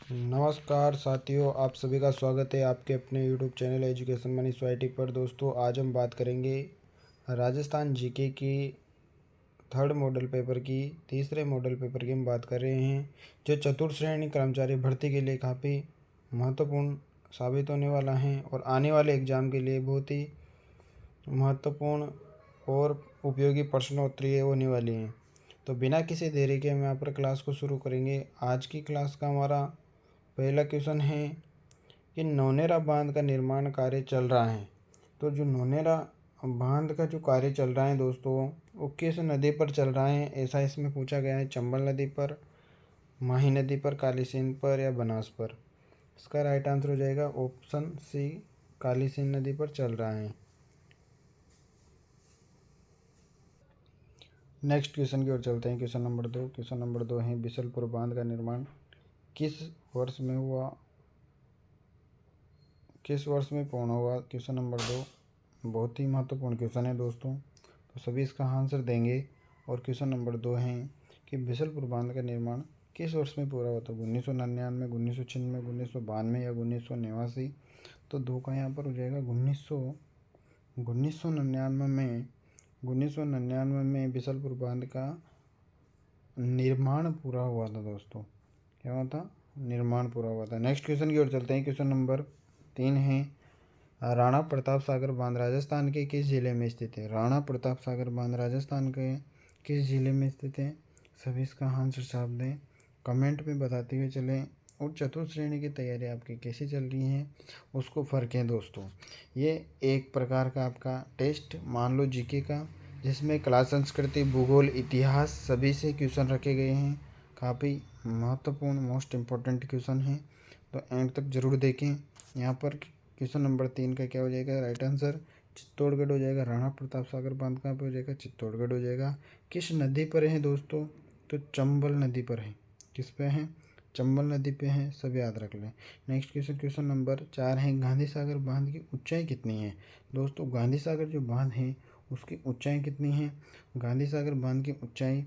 नमस्कार साथियों, आप सभी का स्वागत है आपके अपने YouTube channel education money society पर। दोस्तों, आज हम बात करेंगे राजस्थान जीके की थर्ड मॉडल पेपर की तीसरे मॉडल पेपर की हम बात कर रहे हैं, जो चतुर्थ श्रेणी कर्मचारी भर्ती के लिए काफ़ी महत्वपूर्ण साबित होने वाला है और आने वाले एग्ज़ाम के लिए बहुत ही महत्वपूर्ण और उपयोगी प्रश्नोत्तरी होने वाली हैं। तो बिना किसी देरी के हम यहाँ पर क्लास को शुरू करेंगे। आज की क्लास का हमारा पहला क्वेश्चन है कि नौनेरा बांध का निर्माण कार्य चल रहा है। तो जो नौनेरा बांध का जो कार्य चल रहा है दोस्तों, वो किस नदी पर चल रहा है, ऐसा इसमें पूछा गया है। चंबल नदी पर, माही नदी पर, काली सिंध पर या बनास पर। इसका राइट आंसर हो जाएगा ऑप्शन सी, काली सिंध नदी पर चल रहा है। नेक्स्ट क्वेश्चन की ओर चलते हैं। क्वेश्चन नंबर दो है, बिशलपुर बांध का निर्माण किस वर्ष में हुआ, किस वर्ष में पूर्ण हुआ। क्वेश्चन नंबर दो बहुत ही महत्वपूर्ण क्वेश्चन है दोस्तों, तो सभी इसका आंसर देंगे। और क्वेश्चन नंबर दो है कि बिशलपुर बांध का निर्माण किस वर्ष में पूरा हुआ था। 1999, 1996, 1992 या 1989। तो दो का यहाँ पर हो जाएगा 1999 में। 1999 में बिशलपुर बांध का निर्माण पूरा हुआ था दोस्तों। क्या हुआ था? निर्माण पूरा हुआ था। नेक्स्ट क्वेश्चन की ओर चलते हैं। क्वेश्चन नंबर तीन है, राणा प्रताप सागर बांध राजस्थान के किस जिले में स्थित है। राणा प्रताप सागर बांध राजस्थान के किस जिले में स्थित है। सभी इसका आंसर छाप दें, कमेंट में बताते हुए चलें। और चतुर्थ श्रेणी की तैयारी आपकी कैसी चल रही है उसको फ़र्क है दोस्तों। ये एक प्रकार का आपका टेस्ट मान लो जीके का, जिसमें कला, संस्कृति, भूगोल, इतिहास सभी से क्वेश्चन रखे गए हैं। काफ़ी महत्वपूर्ण मोस्ट इम्पोर्टेंट क्वेश्चन हैं, तो एंड तक ज़रूर देखें। यहाँ पर क्वेश्चन नंबर तीन का क्या हो जाएगा राइट आंसर, चित्तौड़गढ़ हो जाएगा। राणा प्रताप सागर बांध कहाँ पे हो जाएगा, चित्तौड़गढ़ हो जाएगा। किस नदी पर है दोस्तों, तो चंबल नदी पर है। किस पे है? चंबल नदी पे है, सब याद रख लें। नेक्स्ट क्वेश्चन नंबर चार है, गांधी सागर बांध की ऊंचाई कितनी है। दोस्तों, गांधी सागर जो बांध है उसकी ऊंचाई कितनी है। गांधी सागर बांध की ऊंचाई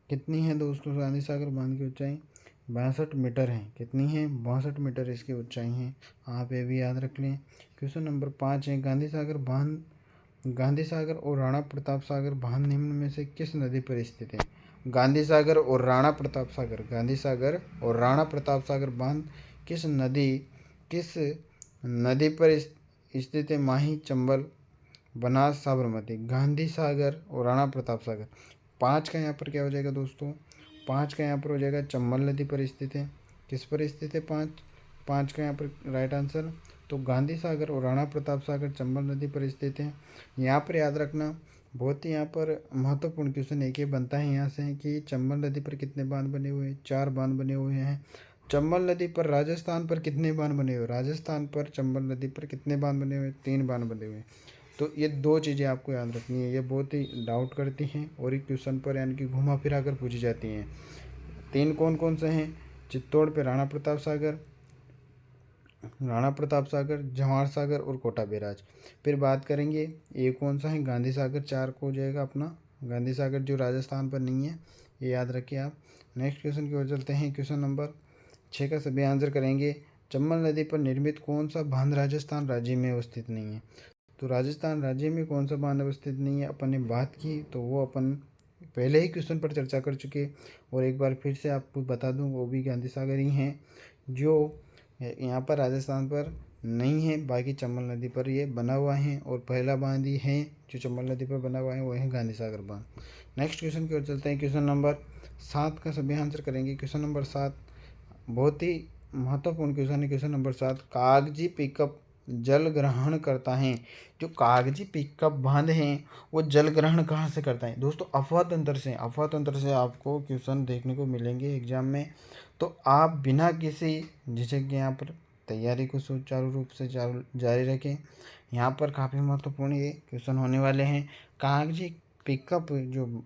कितनी है दोस्तों। गांधी सागर बांध की ऊंचाई 62 मीटर है। कितनी है? 62 मीटर इसकी ऊंचाई है। आप ये भी याद रख लें। क्वेश्चन नंबर पाँच है, गांधी सागर और राणा प्रताप सागर बांध निम्न में से किस नदी पर स्थित है। गांधी सागर और राणा प्रताप सागर, गांधी सागर और राणा प्रताप सागर बांध किस नदी पर स्थित है। माही, चंबल, बनास, साबरमती। गांधी सागर और राणा प्रताप सागर। पाँच का यहाँ पर क्या हो जाएगा दोस्तों, पाँच का यहाँ पर हो जाएगा चंबल नदी पर स्थित है। किस पर स्थित है? पाँच का यहाँ पर राइट आंसर, तो गांधी सागर और राणा प्रताप सागर चंबल नदी पर स्थित है। यहाँ पर याद रखना, बहुत ही यहाँ पर महत्वपूर्ण क्वेश्चन एक ये बनता है यहाँ से कि चंबल नदी पर कितने बांध बने हुए हैं। 4 बांध बने हुए हैं। चंबल नदी पर राजस्थान पर कितने बांध बने हुए, राजस्थान पर चंबल नदी पर कितने बांध बने हुए, 3 बांध बने हुए हैं। तो ये दो चीज़ें आपको याद रखनी है, ये बहुत ही डाउट करती हैं और एक क्वेश्चन पर यानी कि घुमा फिरा कर पूछी जाती हैं। 3 कौन कौन से हैं? चित्तौड़ पे राणा प्रताप सागर, जवाहर सागर और कोटा बैराज। फिर बात करेंगे ये कौन सा है, गांधी सागर। 4 को हो जाएगा अपना गांधी सागर, जो राजस्थान पर नहीं है, ये याद रखिए आप। नेक्स्ट क्वेश्चन की ओर चलते हैं। क्वेश्चन नंबर 6 का सभी आंसर करेंगे। चंबल नदी पर निर्मित कौन सा बांध राजस्थान राज्य में अवस्थित नहीं है। तो राजस्थान राज्य में कौन सा बांध अवस्थित नहीं है, अपन ने बात की तो वो अपन पहले ही क्वेश्चन पर चर्चा कर चुके। और एक बार फिर से आपको बता दूं, वो भी गांधी सागर ही हैं, जो यहाँ पर राजस्थान पर नहीं है। बाकी चंबल नदी पर ये बना हुआ है और पहला बांध ही है जो चंबल नदी पर बना हुआ है, वो है गांधी सागर बांध। नेक्स्ट क्वेश्चन की ओर चलते हैं। क्वेश्चन नंबर 7 का सभी आंसर करेंगे। क्वेश्चन नंबर 7 बहुत ही महत्वपूर्ण क्वेश्चन है। क्वेश्चन नंबर 7, कागजी पिकअप जल ग्रहण करता है। जो कागजी पिकअप बांध हैं वो जल ग्रहण कहाँ से करता है दोस्तों? अफवाह तंत्र से आपको क्वेश्चन देखने को मिलेंगे एग्जाम में। तो आप बिना किसी झिझक के यहाँ पर तैयारी को सुचारू रूप से जारी रखें। यहाँ पर काफ़ी महत्वपूर्ण ये क्वेश्चन होने वाले हैं। कागजी पिकअप जो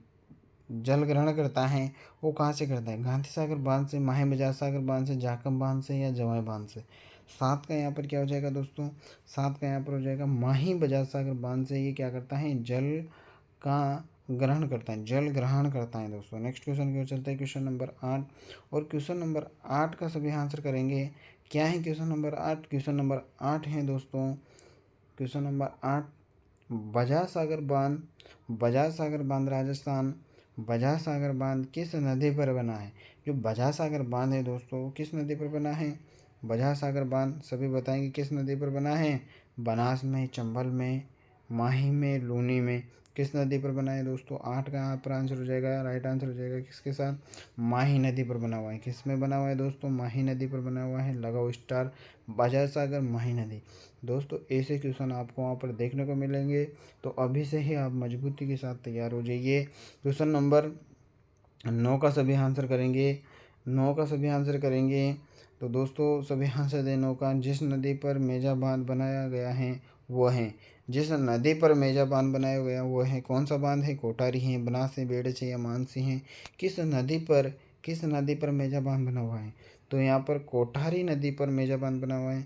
जल ग्रहण करता है वो कहाँ से करता है? गांधी सागर बांध से, माही बजाज सागर बांध से, जाखम बांध से या जवाई बांध से। 7 का यहाँ पर क्या हो जाएगा दोस्तों? 7 का यहाँ पर हो जाएगा माही बजाज सागर बांध से। ये क्या करता है? जल का ग्रहण करता है, जल ग्रहण करता है दोस्तों। नेक्स्ट क्वेश्चन की ओर चलते हैं, क्वेश्चन नंबर 8। और क्वेश्चन नंबर 8 का सभी आंसर करेंगे। क्या है क्वेश्चन नंबर 8? क्वेश्चन नंबर 8 है दोस्तों, क्वेश्चन नंबर 8, बजाज सागर बांध। बजाज सागर बांध राजस्थान, बजाज सागर बांध किस नदी पर बना है? जो बजाज सागर बांध है दोस्तों, वो किस नदी पर बना है? बजाज सागर बांध सभी बताएंगे किस नदी पर बना है? बनास में, चंबल में, माही में, लूनी में, किस नदी पर बना है दोस्तों? 8 का यहाँ पर आंसर हो जाएगा, राइट आंसर हो जाएगा किसके साथ? माही नदी पर बना हुआ है। किस में बना हुआ है दोस्तों? माही नदी पर बना हुआ है। लगाओ स्टार, बजाज सागर माही नदी। दोस्तों ऐसे क्वेश्चन आपको वहाँ पर देखने को मिलेंगे, तो अभी से ही आप मजबूती के साथ तैयार हो जाइए। क्वेश्चन नंबर 9 का सभी आंसर करेंगे। 9 का सभी आंसर करेंगे। तो दोस्तों सभी आंसर दें 9 का। जिस नदी पर मेजा बांध बनाया गया है वो है, जिस नदी पर मेजा बांध बनाया गया वो है, कौन सा बांध है? कोठारी है, बनास है, बेड़च है या मानसी है? किस नदी पर मेजा बांध बना हुआ है? तो यहाँ पर कोठारी नदी पर मेजा बांध बना हुआ है।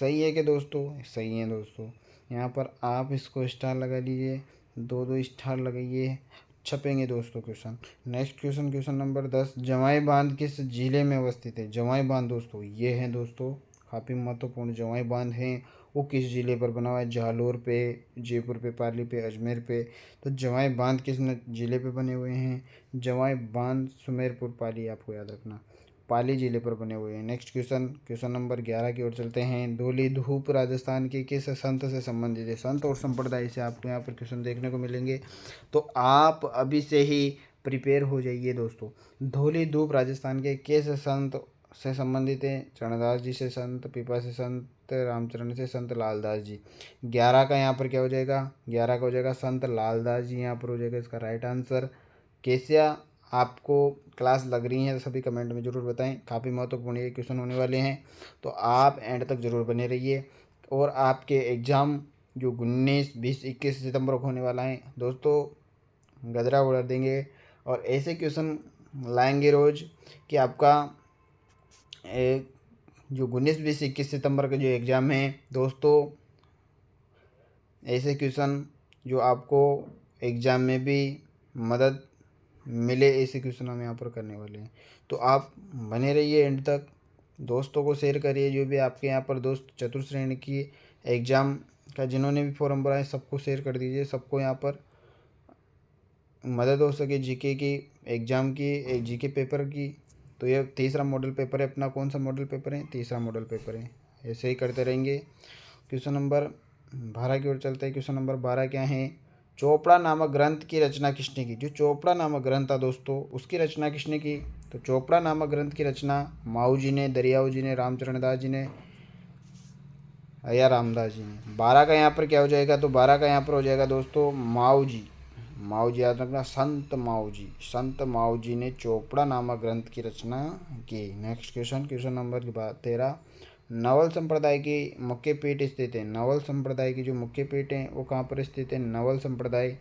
सही है कि दोस्तों? सही है दोस्तों। यहाँ पर आप इसको स्टार लगा लीजिए, 2-2 स्टार लगाइए, छपेंगे दोस्तों question. Next question, question number 10, जवाई बांध किस जिले में अवस्थित है? जवाई बांध दोस्तों ये है दोस्तों, काफ़ी महत्वपूर्ण जवाई बांध है, वो किस जिले पर बना हुआ है? जालोर पे, जयपुर पे, पाली पे, अजमेर पे। तो जवाई बांध किस जिले पे बने हुए हैं? जवाई बांध सुमेरपुर, पाली, आपको याद रखना, पाली जिले पर बने हुए हैं। नेक्स्ट क्वेश्चन, क्वेश्चन नंबर 11 की ओर चलते हैं। धौली धूप राजस्थान के किस संत से संबंधित है? संत और संप्रदाय से आपको यहाँ पर क्वेश्चन देखने को मिलेंगे, तो आप अभी से ही प्रिपेयर हो जाइए दोस्तों। धौली धूप राजस्थान के किस संत से संबंधित है? चरणदास जी से संत, पीपा से संत, रामचरण से संत, लालदास जी। 11 का यहाँ पर क्या हो जाएगा? 11 का हो जाएगा संत लालदास जी, यहाँ पर हो जाएगा इसका राइट आंसर। कैसा आपको क्लास लग रही है सभी कमेंट में ज़रूर बताएं, काफ़ी महत्वपूर्ण ये क्वेश्चन होने वाले हैं, तो आप एंड तक ज़रूर बने रहिए। और आपके एग्ज़ाम जो 19, 20, 21 सितंबर को होने वाला है दोस्तों, गजरा उड़ा देंगे और ऐसे क्वेश्चन लाएंगे रोज़ कि आपका एक जो 19, 20, 21 सितंबर का जो एग्ज़ाम है दोस्तों, ऐसे क्वेश्चन जो आपको एग्ज़ाम में भी मदद मिले, ऐसे क्वेश्चन हम यहाँ पर करने वाले हैं। तो आप बने रहिए एंड तक, दोस्तों को शेयर करिए, जो भी आपके यहाँ पर दोस्त चतुर्थ श्रेणी की एग्ज़ाम का जिन्होंने भी फॉर्म भरा है सबको शेयर कर दीजिए, सबको यहाँ पर मदद हो सके जीके की एग्ज़ाम की, जीके पेपर की। तो ये तीसरा मॉडल पेपर है अपना। कौन सा मॉडल पेपर है? तीसरा मॉडल पेपर है। ऐसे ही करते रहेंगे। क्वेश्चन नंबर 12 की ओर चलते हैं। क्वेश्चन नंबर 12 क्या है? चोपड़ा नामक ग्रंथ की रचना किसने की? जो चोपड़ा नामक ग्रंथ था दोस्तों, उसकी रचना किसने की? तो चोपड़ा नामक ग्रंथ की रचना माऊ जी ने, दरियाऊ जी ने, रामचरण दास जी ने या रामदास जी ने। 12 का यहाँ पर क्या हो जाएगा? तो 12 का यहाँ पर हो जाएगा दोस्तों माऊ जी। माऊ जी याद रखना, संत माऊ जी, संत माऊ जी ने चोपड़ा नामक ग्रंथ की रचना की। Next question, question number 13, Naval संप्रदाय की मुख्य पीठ स्थित है? नवल संप्रदाय की जो मुख्य पीठ है वो कहाँ पर स्थित है? नवल संप्रदाय,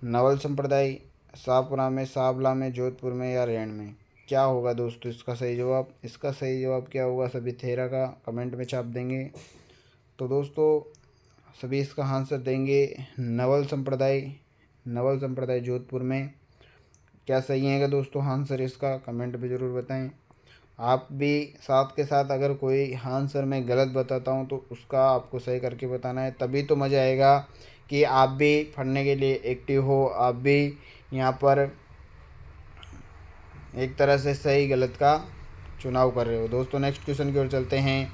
नवल संप्रदाय शाहपुरा में, सावला में, जोधपुर में या रेण में? क्या होगा दोस्तों इसका सही जवाब? इसका सही जवाब क्या होगा? सभी 13 का कमेंट में छाप देंगे। तो दोस्तों सभी इसका आंसर देंगे नवल संप्रदाय, नवल संप्रदाय जोधपुर में। क्या सही है दोस्तों आंसर इसका? कमेंट में ज़रूर बताएं। आप भी साथ के साथ अगर कोई आंसर मैं गलत बताता हूँ तो उसका आपको सही करके बताना है, तभी तो मज़ा आएगा कि आप भी पढ़ने के लिए एक्टिव हो, आप भी यहाँ पर एक तरह से सही गलत का चुनाव कर रहे हो। दोस्तों नेक्स्ट क्वेश्चन की ओर चलते हैं।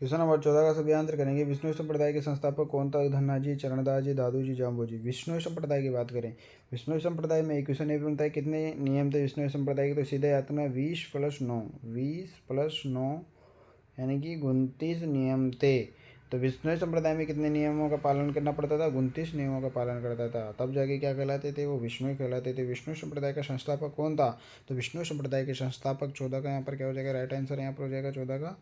क्वेश्चन नंबर 14 का सभी आंसर करेंगे। विष्णु संप्रदाय के संस्थापक कौन था? धन्ना जी, चरणदास जी, दादू जी, जाम्बू जी। विष्णु संप्रदाय की बात करें, विष्णु संप्रदाय में एक क्वेश्चन ये बनता है कितने नियम थे विष्णु संप्रदाय के? तो सीधे आता है 20+9, 20+9 यानी कि 29 नियम थे। तो विष्णु संप्रदाय में कितने नियमों का पालन करना पड़ता था? 29 नियमों का पालन करता था, तब जाके क्या कहलाते थे? वो विष्णु कहलाते थे। विष्णु संप्रदाय का संस्थापक कौन था? तो विष्णु संप्रदाय के संस्थापक 14 का यहाँ पर क्या हो जाएगा? राइट आंसर यहाँ पर हो जाएगा 14 का,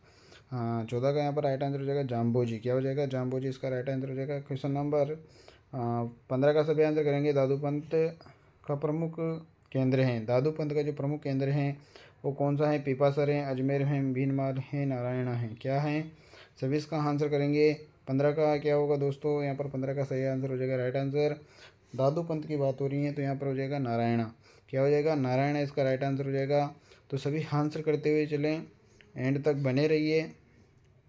हाँ 14 का यहाँ पर राइट आंसर हो जाएगा जाम्बो जी। क्या हो जाएगा? जाम्बो जी इसका राइट आंसर हो जाएगा। क्वेश्चन नंबर 15 का सभी आंसर करेंगे। दादू पंथ का प्रमुख केंद्र हैं, दादू पंथ का जो प्रमुख केंद्र हैं वो कौन सा है? पीपासर है, अजमेर है, भीनमार है, नारायणा है। क्या है? सभी इसका आंसर करेंगे। 15 का क्या होगा दोस्तों? यहाँ पर 15 का सही आंसर हो जाएगा राइट आंसर दादू पंत की बात हो रही है तो यहाँ पर हो जाएगा नारायणा। क्या हो जाएगा? नारायणा इसका राइट आंसर हो जाएगा। तो सभी आंसर करते हुए चलें, एंड तक बने रहिए,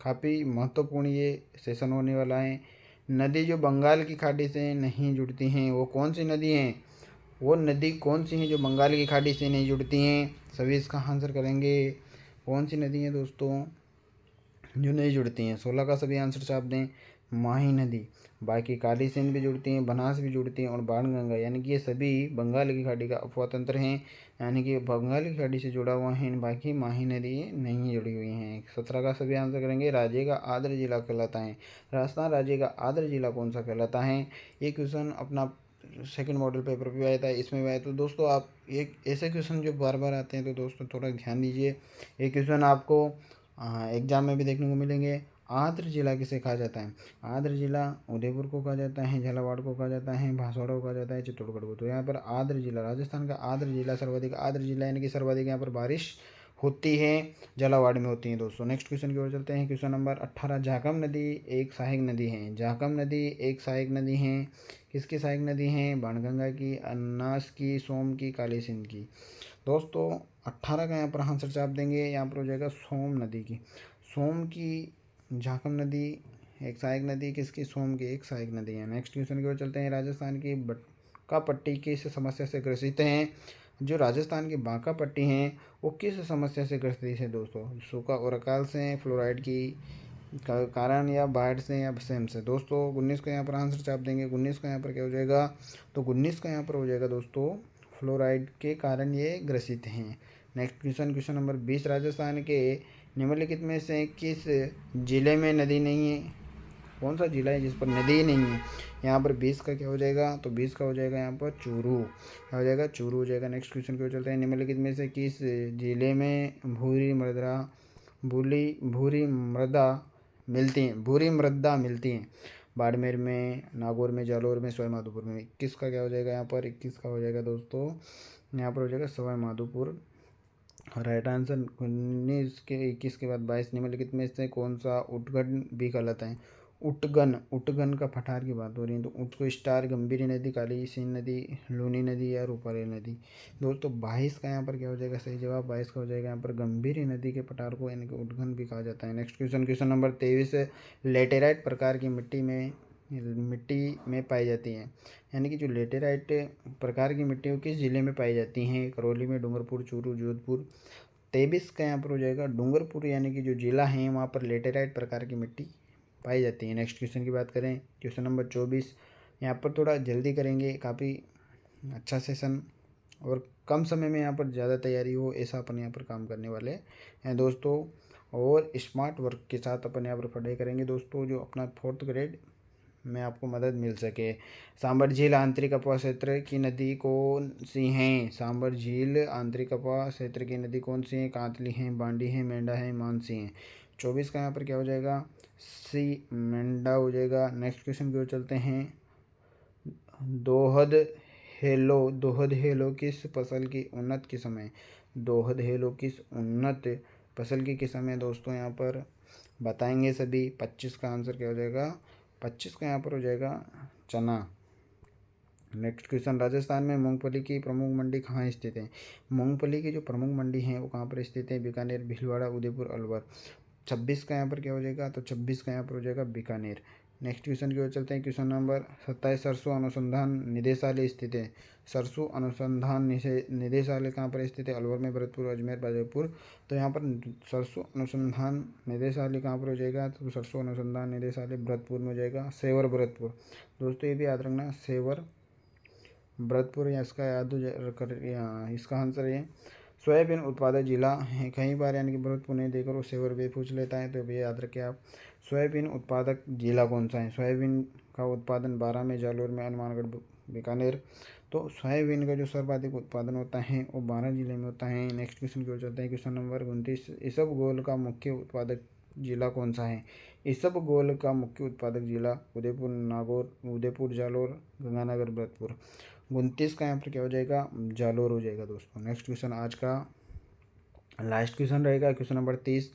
काफ़ी महत्वपूर्ण ये सेशन होने वाला है। नदी जो बंगाल की खाड़ी से नहीं जुड़ती हैं वो कौन सी नदी हैं? वो नदी कौन सी हैं जो बंगाल की खाड़ी से नहीं जुड़ती हैं? सभी इसका आंसर करेंगे। कौन सी नदी हैं दोस्तों जो नहीं जुड़ती हैं? 16 का सभी आंसर छाप दें। माही नदी, बाकी काली सिंध भी जुड़ती हैं, बनास भी जुड़ती हैं और बाणगंगा, यानी कि ये सभी बंगाल की खाड़ी का अपवातंत्र हैं, यानी कि बंगाल की खाड़ी से जुड़ा हुआ है। बाकी माही नदी नहीं जुड़ी हुई हैं। 17 का सभी आंसर करेंगे। राज्य का आर्द्र जिला कहलाता है, राजस्थान राज्य का आर्द्र जिला कौन सा कहलाता है? ये क्वेश्चन अपना सेकंड मॉडल पेपर पे आया था, इसमें भी आया। तो दोस्तों आप एक ऐसे क्वेश्चन जो बार बार आते हैं तो दोस्तों थोड़ा ध्यान दीजिए। ये क्वेश्चन आपको एग्जाम में भी देखने को मिलेंगे। आर्द्र जिला किसे कहा जाता है? आर्द्र जिला उदयपुर को कहा जाता है, झालावाड़ को कहा जाता है, बांसवाड़ा को कहा जाता है, चित्तौड़गढ़ को। तो यहाँ पर आर्द्र जिला, राजस्थान का आर्द्र जिला, सर्वाधिक आर्द्र जिला, यानी कि सर्वाधिक यहाँ पर बारिश होती है, झालावाड़ में होती है दोस्तों। नेक्स्ट क्वेश्चन की ओर चलते हैं। क्वेश्चन नंबर 18, झाकम नदी एक सहायक नदी है। झाकम नदी एक सहायक नदी है, किसकी सहायक नदी है? बाणगंगा की, अन्नास की, सोम की, काली सिंध की। दोस्तों 18 का यहाँ पर आंसर छाप देंगे। यहाँ पर हो जाएगा सोम नदी की। सोम की झाकम नदी एक सहायक नदी, किसकी? सोम की एक सहायक नदी है। नेक्स्ट क्वेश्चन की ओर चलते हैं। राजस्थान की बांका पट्टी किस समस्या से ग्रसित हैं? जो राजस्थान की बांका पट्टी हैं वो किस समस्या से ग्रसित है दोस्तों? सूखा और अकाल से, फ्लोराइड की कारण, या बाढ़ से, या सेम से। दोस्तों 19 का यहाँ पर आंसर छाप देंगे। 19 का यहाँ पर क्या हो जाएगा? तो 19 का यहाँ पर हो जाएगा दोस्तों फ्लोराइड के कारण ये ग्रसित हैं। Next question, question number 20, Rajasthan के निम्नलिखित में से किस जिले में नदी नहीं है? कौन सा जिला है जिस पर नदी नहीं है? यहाँ पर 20 का क्या हो जाएगा? तो 20 का हो जाएगा यहाँ पर चूरू। क्या हो जाएगा? चूरू हो जाएगा। नेक्स्ट क्वेश्चन की ओर चलते हैं। निम्नलिखित में से किस जिले में भूरी मृदा मिलती हैं? बाड़मेर में, नागौर में, जालौर में, सवाई माधोपुर में। 21 का क्या हो जाएगा यहाँ पर? 21 का हो जाएगा दोस्तों यहाँ पर हो जाएगा सवाई माधोपुर। राइट आंसर 19 के 21 के बाद 22, निम्नलिखित में से कौन सा उटगन भी कहलाता है? उटगन का पठार की बात हो रही है तो ऊँट को स्टार, गंभीरी नदी, काली सिंध नदी, लूनी नदी, या रूपाली नदी। दोस्तों 22 का यहाँ पर क्या हो जाएगा? सही जवाब 22 का हो जाएगा यहाँ पर गंभीरी नदी के पठार को, यानी कि उटगन भी कहा जाता है। Next question, question number 23, laterite प्रकार की मिट्टी में पाई जाती है, यानी कि जो लेटेराइट प्रकार की मिट्टी वो किस जिले में पाई जाती हैं? करौली में, डूंगरपुर, चूरू, जोधपुर। 23 का यहाँ पर हो जाएगा डूंगरपुर, यानी कि जो जिला है वहाँ पर लेटेराइट प्रकार की मिट्टी पाई जाती है। नेक्स्ट क्वेश्चन की बात करें, क्वेश्चन नंबर 24, यहाँ पर थोड़ा जल्दी करेंगे, काफ़ी अच्छा सेशन और कम समय में यहाँ पर ज़्यादा तैयारी हो ऐसा अपन यहाँ पर काम करने वाले हैं दोस्तों, और स्मार्ट वर्क के साथ अपन यहाँ पर पढ़ाई करेंगे दोस्तों, जो अपना 4th ग्रेड में आपको मदद मिल सके। सांबर झील आंतरिक अपवा क्षेत्र की नदी कौन सी हैं? सांबर झील आंतरिक अपवा क्षेत्र की नदी कौन सी है? कांतली है, बांडी है, मेंढा है, मानसी है। 24 का यहाँ पर क्या हो जाएगा? सी मेंढा हो जाएगा। नेक्स्ट क्वेश्चन की ओर चलते हैं। दोहद हेलो किस फसल की उन्नत किस्म है? दोहद हेलो किस उन्नत फसल की किस्म है दोस्तों? यहाँ पर बताएंगे सभी। 25 का आंसर क्या हो जाएगा? 25 का यहाँ पर हो जाएगा चना। नेक्स्ट क्वेश्चन, राजस्थान में मूंगफली की प्रमुख मंडी कहाँ स्थित है? मूंगफली की जो प्रमुख मंडी है वो कहाँ पर स्थित है? बीकानेर, भीलवाड़ा, उदयपुर, अलवर। 26 का यहाँ पर क्या हो जाएगा? तो 26 का यहाँ पर हो जाएगा बीकानेर। नेक्स्ट क्वेश्चन की ओर चलते हैं। क्वेश्चन नंबर 27, सरसों अनुसंधान निदेशालय स्थित है। सरसों अनुसंधान निदेशालय कहाँ पर स्थित है? अलवर में, भरतपुर, अजमेर, बाजितपुर। तो यहाँ पर सरसों अनुसंधान निदेशालय कहाँ पर हो जाएगा? तो सरसों अनुसंधान निदेशालय भरतपुर में हो जाएगा। सेवर भरतपुर। दोस्तों ये भी याद रखना, सेवर भरतपुर, या इसका याद कर, इसका आंसर है सोयाबीन उत्पादक जिला है। कई बार यानी कि भरतपुर नहीं देकर वो सेवर भी पूछ लेता है, तो भी याद रखें आप। सोयाबीन उत्पादक जिला कौन सा है? सोयाबीन का उत्पादन 12 में, जालौर में, हनुमानगढ़, बीकानेर। तो सोयाबीन का जो सर्वाधिक उत्पादन होता है वो 12 जिले में होता है। नेक्स्ट क्वेश्चन की ओर चलते हैं। क्वेश्चन नंबर 29, इसबगोल का मुख्य उत्पादक जिला कौन सा है? इसबगोल का मुख्य उत्पादक जिला उदयपुर, नागौर, उदयपुर, जालौर, गंगानगर, भरतपुर। 29 का यहाँ पर क्या हो जाएगा? जालौर हो जाएगा दोस्तों। नेक्स्ट क्वेश्चन आज का लास्ट क्वेश्चन रहेगा, क्वेश्चन नंबर 30,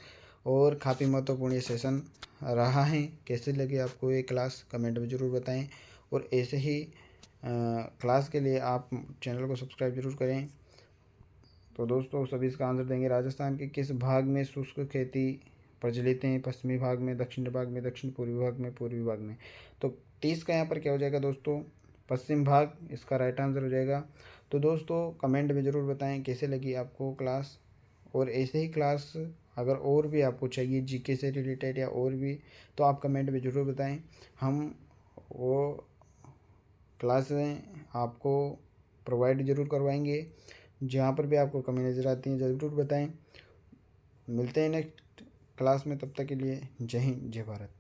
और काफ़ी महत्वपूर्ण ये सेशन रहा है। कैसे लगे आपको ये क्लास? कमेंट में ज़रूर बताएं, और ऐसे ही क्लास के लिए आप चैनल को सब्सक्राइब जरूर करें। तो दोस्तों सभी इसका आंसर देंगे, राजस्थान के किस भाग में शुष्क खेती प्रचलित हैं? पश्चिमी भाग में, दक्षिण भाग में, दक्षिण पूर्वी भाग में, पूर्वी भाग में। तो 30 का यहाँ पर क्या हो जाएगा दोस्तों? पश्चिम भाग इसका राइट आंसर हो जाएगा। तो दोस्तों कमेंट में ज़रूर बताएं कैसे लगी आपको क्लास, और ऐसे ही क्लास अगर और भी आपको चाहिए जीके से रिलेटेड या और भी, तो आप कमेंट में ज़रूर बताएं। हम वो क्लासें आपको प्रोवाइड ज़रूर करवाएंगे। जहाँ पर भी आपको कमी नज़र आती है ज़रूर बताएं। मिलते हैं नेक्स्ट क्लास में, तब तक के लिए जय हिंद जय भारत।